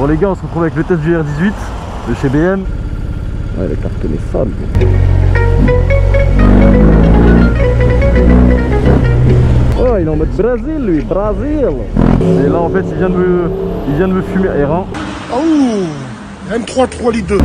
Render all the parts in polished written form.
Bon les gars, on se retrouve avec le test du R18 de chez BM. Ouais, la carte est sale. Oh, il est en mode Brésil lui, Brésil. Et là en fait il vient de me fumer R1. Oh, M3 3 litres 2.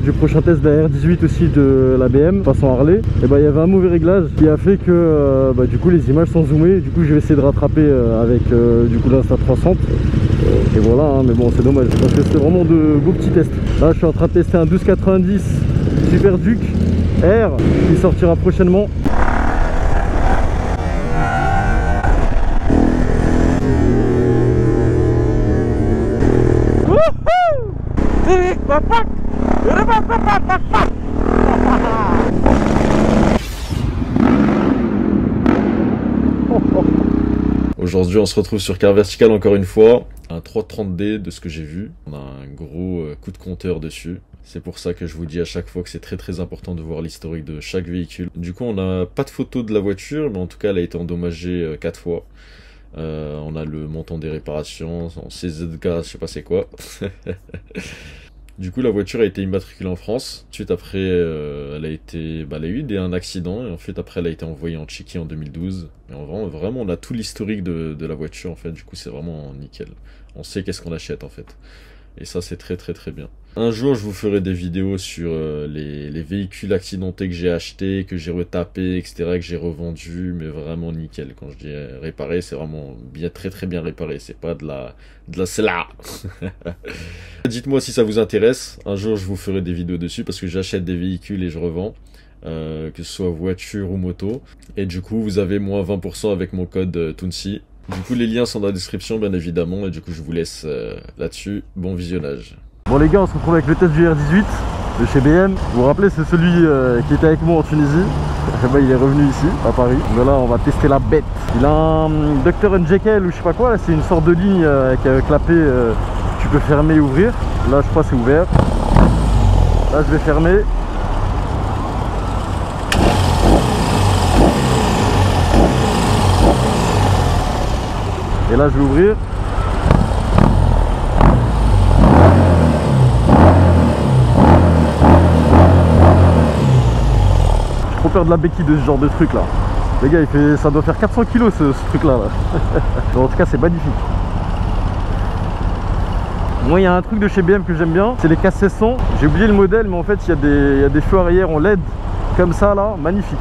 Du prochain test de la R18 aussi de la BM façon Harley, et bah il y avait un mauvais réglage qui a fait que du coup les images sont zoomées. Du coup je vais essayer de rattraper avec du coup l'Insta300 et voilà hein, mais bon c'est dommage parce que c'était vraiment de beaux petits tests. Là je suis en train de tester un 1290 Super Duke R qui sortira prochainement. Aujourd'hui on se retrouve sur Car Vertical encore une fois, un 330D de ce que j'ai vu. On a un gros coup de compteur dessus. C'est pour ça que je vous dis à chaque fois que c'est très important de voir l'historique de chaque véhicule. Du coup on n'a pas de photo de la voiture, mais en tout cas elle a été endommagée 4 fois. On a le montant des réparations en CZK, je sais pas c'est quoi. Du coup la voiture a été immatriculée en France. Ensuite après elle a eu un accident et en fait après elle a été envoyée en Tchéquie en 2012. Et vraiment on a tout l'historique de la voiture en fait. Du coup c'est vraiment nickel. On sait qu'est-ce qu'on achète en fait. Et ça c'est très bien. Un jour je vous ferai des vidéos sur les véhicules accidentés que j'ai achetés, que j'ai retapés, etc. que j'ai revendus, mais vraiment nickel. Quand je dis réparé, c'est vraiment bien, très bien réparé. C'est pas de la cela. Dites-moi si ça vous intéresse. Un jour je vous ferai des vidéos dessus parce que j'achète des véhicules et je revends. Que ce soit voiture ou moto. Et du coup vous avez moins 20% avec mon code Tounsi. Du coup les liens sont dans la description bien évidemment. Et du coup je vous laisse là-dessus. Bon visionnage. Bon les gars, on se retrouve avec le test du R18 de chez BM. Vous vous rappelez, c'est celui qui était avec moi en Tunisie. Il est revenu ici, à Paris. Mais là, on va tester la bête. Il a un Dr. Jekyll ou je sais pas quoi. C'est une sorte de ligne qui a clapé. Tu peux fermer et ouvrir. Là, je crois que c'est ouvert. Là, je vais fermer. Et là, je vais ouvrir. Trop peur de la béquille de ce genre de truc là. Les gars, ça doit faire 400 kg ce truc là. En tout cas c'est magnifique. Moi il y a un truc de chez BM que j'aime bien, c'est les K1600. J'ai oublié le modèle mais en fait il y a des feux arrière en LED comme ça là, magnifique.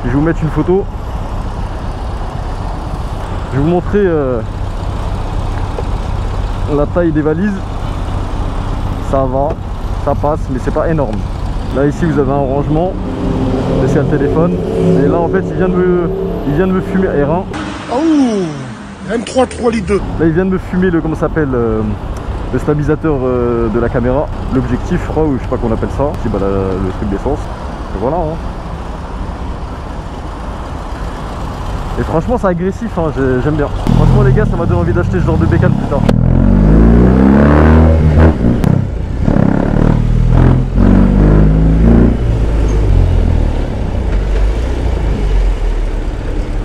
Je vais vous mettre une photo. Je vais vous montrer la taille des valises. Ça va, ça passe mais c'est pas énorme. Là ici vous avez un rangement. C'est un téléphone et là en fait il vient de me fumer R1. Oh, M3 3 litres 2. Là il vient de me fumer le, comment ça s'appelle, le stabilisateur de la caméra, l'objectif je crois, ou je sais pas qu'on appelle ça, c'est le truc d'essence. Et voilà hein. Et franchement c'est agressif hein, j'aime bien. Franchement les gars, ça m'a donné envie d'acheter ce genre de bécane plus tard.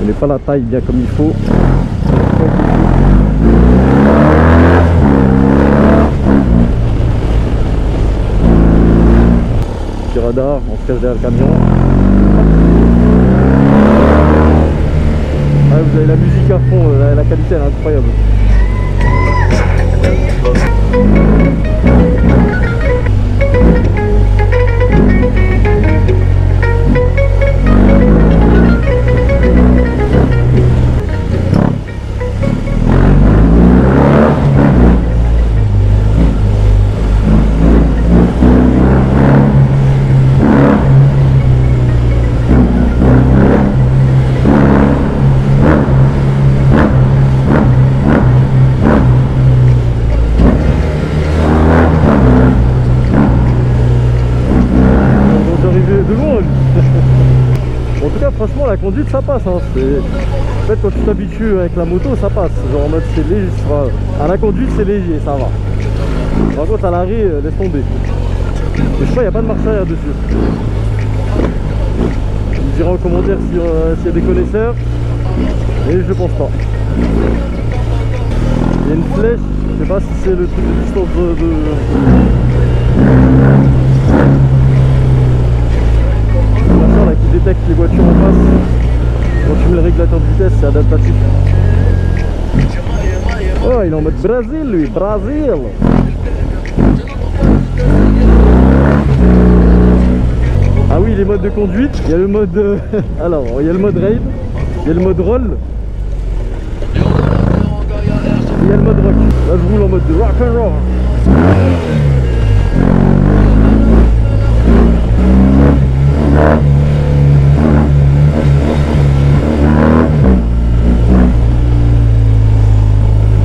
Je n'ai pas la taille bien comme il faut. Petit radar, on se cache derrière le camion. Ah, vous avez la musique à fond, la qualité elle est incroyable. Franchement la conduite ça passe hein. En fait quand tu t'habitues avec la moto ça passe, genre en mode c'est léger, à la conduite c'est léger, ça va. Par contre à l'arrêt laisse tomber. Mais je crois qu'il n'y a pas de marche arrière dessus. Vous me direz en commentaire s'il y a des connaisseurs, mais je pense pas. Il y a une flèche, je sais pas si c'est le truc de distance de... machin là qui détecte les voitures en face. Quand tu mets le régulateur de vitesse, c'est adaptatif. Oh, il est en mode Brésil lui, Brésil. Ah oui, les modes de conduite, il y a le mode... alors, il y a le mode raid, il y a le mode roll. Il y a le mode rock. Là je roule en mode de rock and roll.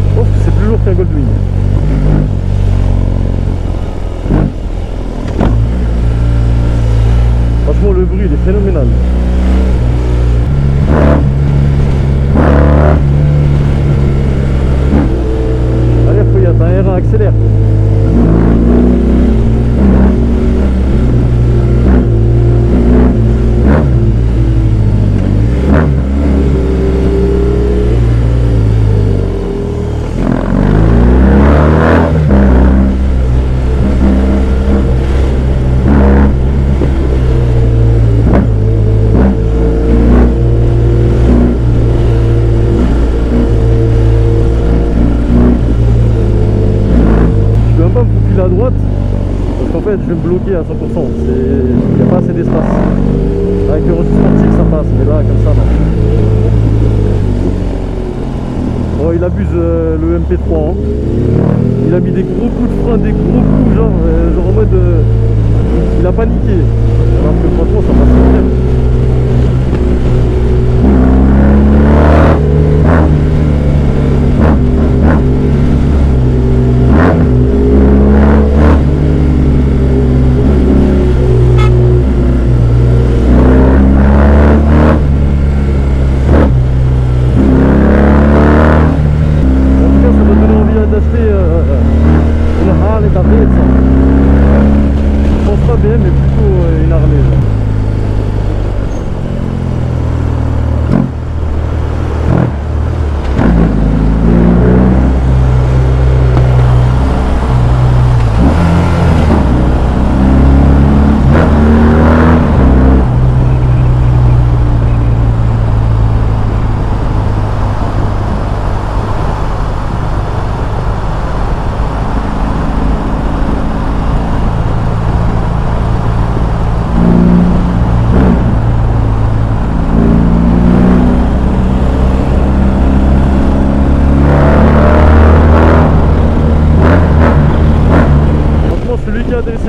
Je pense que c'est plus lourd qu'un Goldwing. Franchement le bruit il est phénoménal. Accélère. À droite parce qu'en fait je vais me bloquer à 100%, il n'y a pas assez d'espace. Avec le registre sportif ça passe, mais là comme ça non. Oh, il abuse le MP3 hein. Il a mis des gros coups de frein, des gros coups genre en mode il a paniqué alors que franchement ça passe très bien.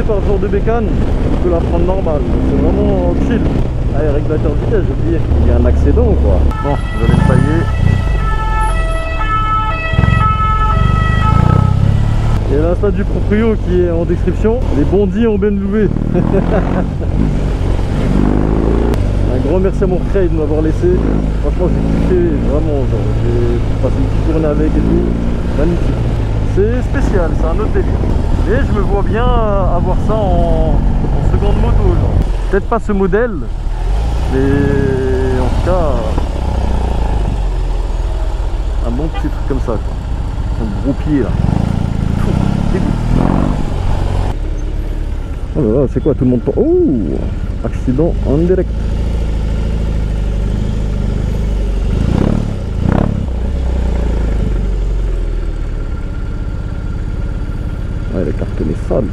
Par ce genre de bécane, tu peux la prendre normale, c'est vraiment chill. Allez, régulateur de vitesse, j'ai oublié, il y a un accident ou quoi? Bon, vous allez me tailler. Il y a l'insta du proprio qui est en description, les bondis en BMW. Un grand merci à mon frère de m'avoir laissé, franchement j'ai kiffé vraiment, j'ai passé une petite journée avec et tout, magnifique. C'est spécial, c'est un autre délire. Et je me vois bien avoir ça en seconde moto. Peut-être pas ce modèle, mais en tout cas un bon petit truc comme ça quoi. Un gros pied là. Oh là là, c'est quoi tout le monde? Oh, accident en direct. Ouais, la carte elle est sale.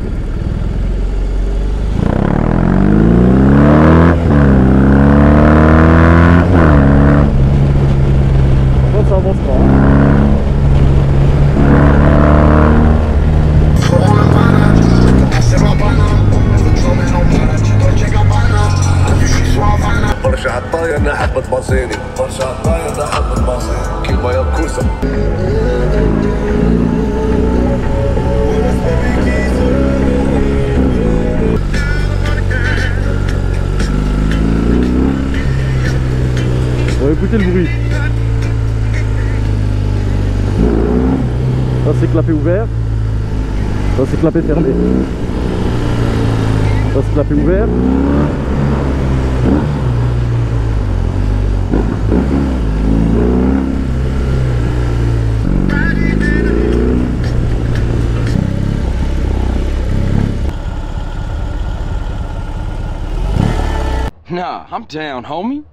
Par contre ça avance pas. On va écouter le bruit. Ça c'est clapet ouvert. Ça c'est clapet fermé. Ça c'est clapet ouvert. Nah, I'm down, homie.